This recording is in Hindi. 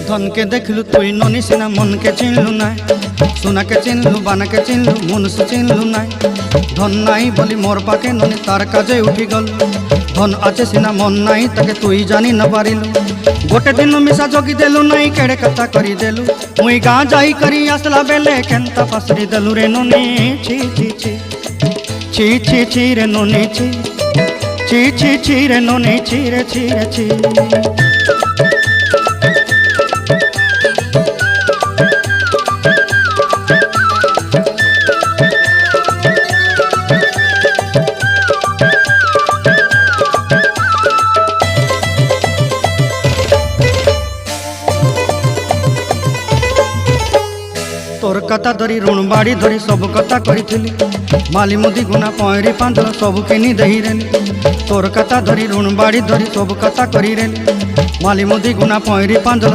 धन के देखलु तुई ननी सिना मन के चिन्हलु ना सोना के चिन्हलु बाना के चिन्हलु मनुष्य चिन्हलु ना धन नाई बोली मोर पाके ननी तार काजे उठी गल धन आचे सिना मन नाई ताके तुई जानी न पारिलु गोटे दिन मिसा जगी देलु नाई केड़े कथा करी देलु मुई गाँ जाई करी आसला बेले केंता पासरी देलु रे ननी छी छी छी छी छी छी रे ननी छी छी छी छी रे ननी छी रे छी रे छी तोर कथा धरी ऋण बाड़ी धरी सब कथा करी माली मुदी गुना पयरी पांदल सब किनी दही रेली तोर कथा धरी ऋण बाड़ी धरी सब कथा करी रेली माली मुदी गुना पयरी पांदल